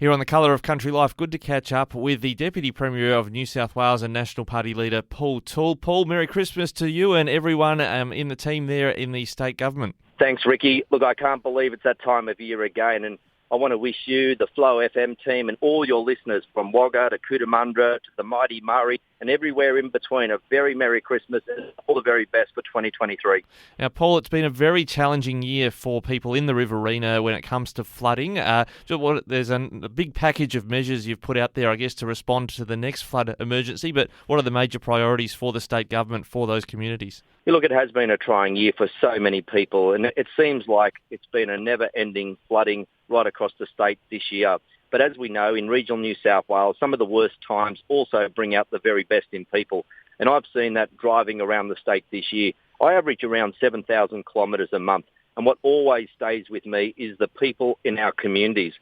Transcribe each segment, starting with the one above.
Here on The Colour of Country Life, good to catch up with the Deputy Premier of New South Wales and National Party leader Paul Toole. Paul, Merry Christmas to you and everyone in the team there in the state government. Thanks, Ricky. Look, I can't believe it's that time of year again, and I want to wish you, the Flow FM team, and all your listeners from Wagga to Cootamundra to the mighty Murray and everywhere in between a very Merry Christmas and all the very best for 2023. Now, Paul, it's been a very challenging year for people in the Riverina when it comes to flooding. There's a big package of measures you've put out there, I guess, to respond to the next flood emergency, but what are the major priorities for the state government for those communities? Look, it has been a trying year for so many people, and it seems like it's been a never-ending flooding right across the state this year. But as we know, in regional New South Wales, some of the worst times also bring out the very best in people. And I've seen that driving around the state this year. I average around 7,000 kilometres a month. And what always stays with me is the people in our communities.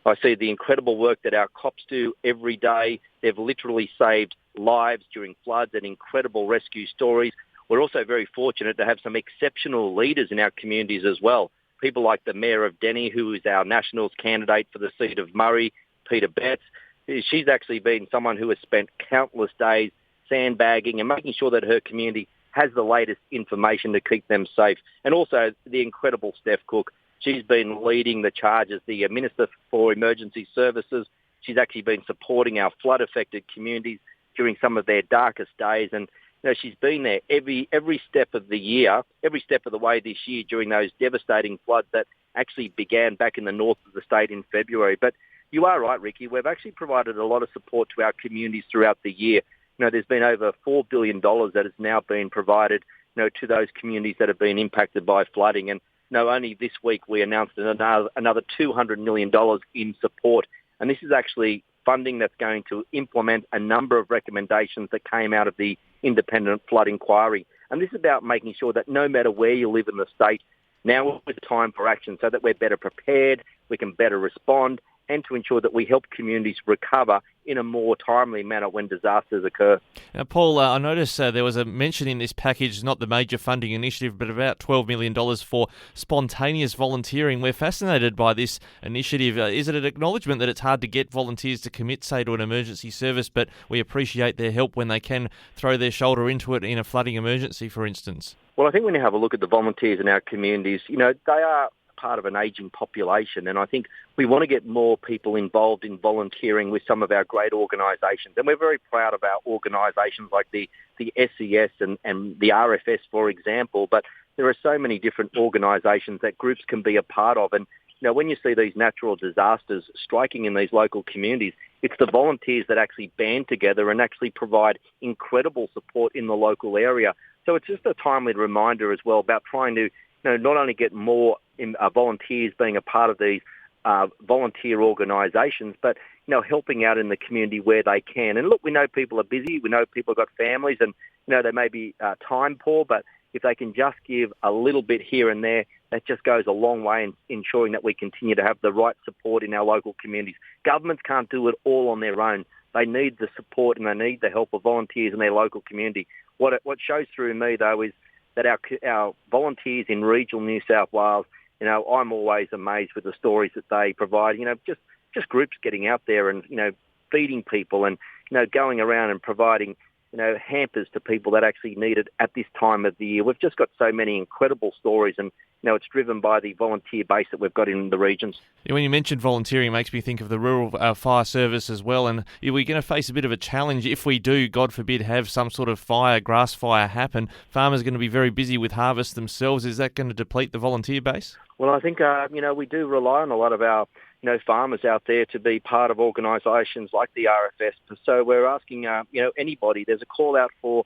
I see the incredible work that our cops do every day. They've literally saved lives during floods and incredible rescue stories. We're also very fortunate to have some exceptional leaders in our communities as well. People like the Mayor of Denny, who is our Nationals candidate for the seat of Murray, Peter Betts. She's actually been someone who has spent countless days sandbagging and making sure that her community has the latest information to keep them safe. And also the incredible Steph Cook. She's been leading the charge as the Minister for Emergency Services. She's actually been supporting our flood-affected communities during some of their darkest days. And she's been there every step of the year, every step of the way this year during those devastating floods that actually began back in the north of the state in February. But you are right, Ricky. We've actually provided a lot of support to our communities throughout the year. There's been over $4 billion that has now been provided, to those communities that have been impacted by flooding. And only this week we announced another $200 million in support. And this is actually funding that's going to implement a number of recommendations that came out of the independent flood inquiry. And this is about making sure that no matter where you live in the state, now is the time for action so that we're better prepared, we can better respond, and to ensure that we help communities recover in a more timely manner when disasters occur. Now, Paul, I noticed there was a mention in this package, not the major funding initiative, but about $12 million for spontaneous volunteering. We're fascinated by this initiative. Is it an acknowledgement that it's hard to get volunteers to commit, say, to an emergency service, but we appreciate their help when they can throw their shoulder into it in a flooding emergency, for instance? Well, I think when you have a look at the volunteers in our communities, they are part of an ageing population, and I think we want to get more people involved in volunteering with some of our great organisations, and we're very proud of our organisations like the SES and the RFS, for example, but there are so many different organisations that groups can be a part of, and when you see these natural disasters striking in these local communities, it's the volunteers that actually band together and actually provide incredible support in the local area. So it's just a timely reminder as well about trying to not only get more volunteers being a part of these volunteer organisations, but helping out in the community where they can. And look, we know people are busy, we know people have got families, and they may be time poor, but if they can just give a little bit here and there, that just goes a long way in ensuring that we continue to have the right support in our local communities. Governments can't do it all on their own. They need the support and they need the help of volunteers in their local community. What shows through me, though, is that our volunteers in regional New South Wales, I'm always amazed with the stories that they provide. Just groups getting out there and feeding people and going around and providing hampers to people that actually need it at this time of the year. We've just got so many incredible stories, and it's driven by the volunteer base that we've got in the regions. When you mentioned volunteering, it makes me think of the rural fire service as well. And are we going to face a bit of a challenge if we do, God forbid, have some sort of grass fire happen? Farmers are going to be very busy with harvest themselves. Is that going to deplete the volunteer base? Well, I think we do rely on a lot of our farmers out there to be part of organisations like the RFS. So we're asking anybody. There's a call out for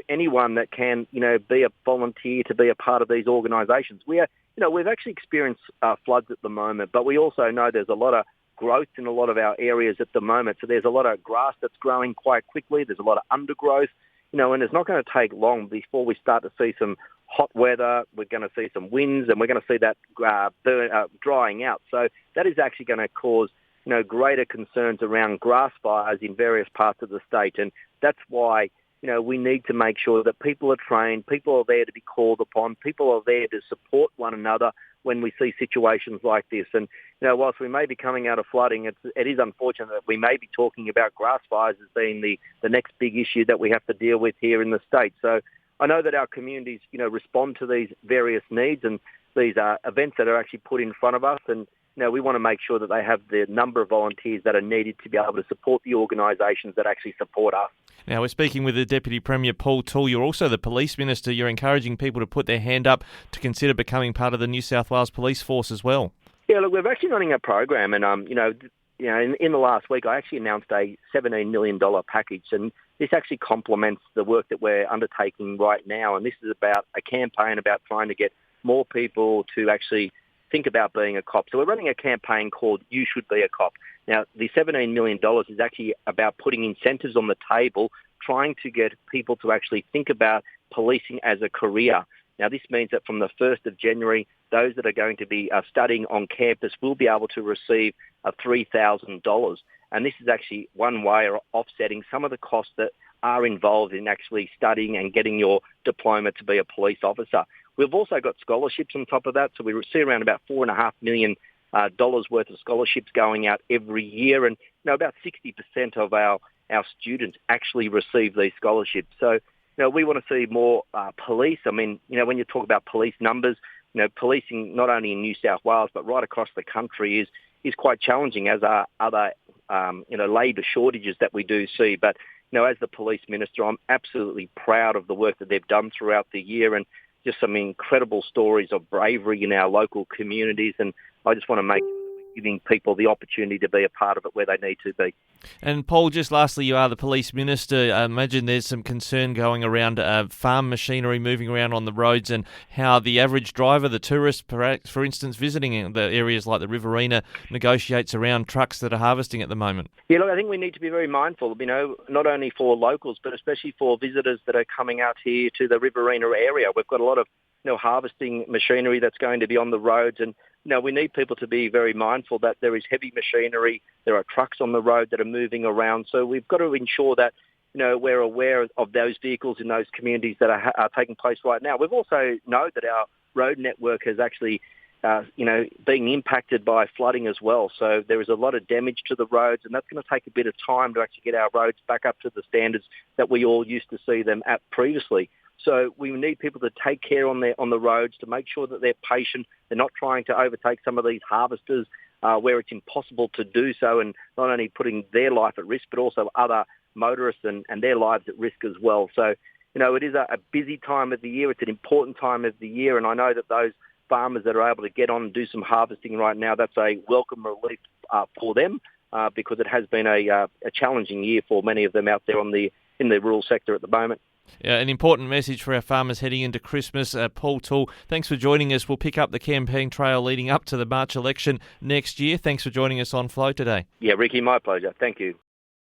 anyone that can be a volunteer to be a part of these organisations. We've actually experienced floods at the moment, but we also know there's a lot of growth in a lot of our areas at the moment. So there's a lot of grass that's growing quite quickly. There's a lot of undergrowth, and it's not going to take long before we start to see some hot weather. We're going to see some winds, and we're going to see that drying out. So that is actually going to cause greater concerns around grass fires in various parts of the state, and that's why we need to make sure that people are trained, people are there to be called upon, people are there to support one another when we see situations like this. And, whilst we may be coming out of flooding, it is unfortunate that we may be talking about grass fires as being the next big issue that we have to deal with here in the state. So I know that our communities, respond to these various needs and these events that are actually put in front of us. And, we want to make sure that they have the number of volunteers that are needed to be able to support the organisations that actually support us. Now, we're speaking with the Deputy Premier, Paul Toole. You're also the Police Minister. You're encouraging people to put their hand up to consider becoming part of the New South Wales Police Force as well. Yeah, look, we're actually running a program, and in the last week, I actually announced a $17 million package, and this actually complements the work that we're undertaking right now. And this is about a campaign about trying to get more people to actually think about being a cop. So we're running a campaign called You Should Be a Cop. Now, the $17 million is actually about putting incentives on the table, trying to get people to actually think about policing as a career. Now, this means that from the 1st of January, those that are going to be studying on campus will be able to receive $3,000. And this is actually one way of offsetting some of the costs that are involved in actually studying and getting your diploma to be a police officer. We've also got scholarships on top of that. So we see around about $4.5 million worth of scholarships going out every year. And about 60% of our students actually receive these scholarships. So we want to see more police. I mean, when you talk about police numbers, policing not only in New South Wales but right across the country is quite challenging, as are other labour shortages that we do see. But as the Police Minister, I'm absolutely proud of the work that they've done throughout the year, and just some incredible stories of bravery in our local communities. And I just want to make giving people the opportunity to be a part of it where they need to be. And Paul, just lastly, you are the Police Minister. I imagine there's some concern going around farm machinery moving around on the roads and how the average driver, the tourist, for instance, visiting the areas like the Riverina, negotiates around trucks that are harvesting at the moment. Yeah, look, I think we need to be very mindful, not only for locals, but especially for visitors that are coming out here to the Riverina area. We've got a lot of harvesting machinery that's going to be on the roads, and we need people to be very mindful that there is heavy machinery, there are trucks on the road that are moving around. So we've got to ensure that, we're aware of those vehicles in those communities that are taking place right now. We've also know that our road network has actually, being impacted by flooding as well. So there is a lot of damage to the roads, and that's going to take a bit of time to actually get our roads back up to the standards that we all used to see them at previously. So we need people to take care on the roads, to make sure that they're patient. They're not trying to overtake some of these harvesters where it's impossible to do so, and not only putting their life at risk, but also other motorists and their lives at risk as well. So, it is a busy time of the year. It's an important time of the year, and I know that those farmers that are able to get on and do some harvesting right now, that's a welcome relief for them because it has been a challenging year for many of them out there in the rural sector at the moment. An important message for our farmers heading into Christmas. Paul Toole, thanks for joining us. We'll pick up the campaign trail leading up to the March election next year. Thanks for joining us on Flow today. Yeah, Ricky, my pleasure. Thank you.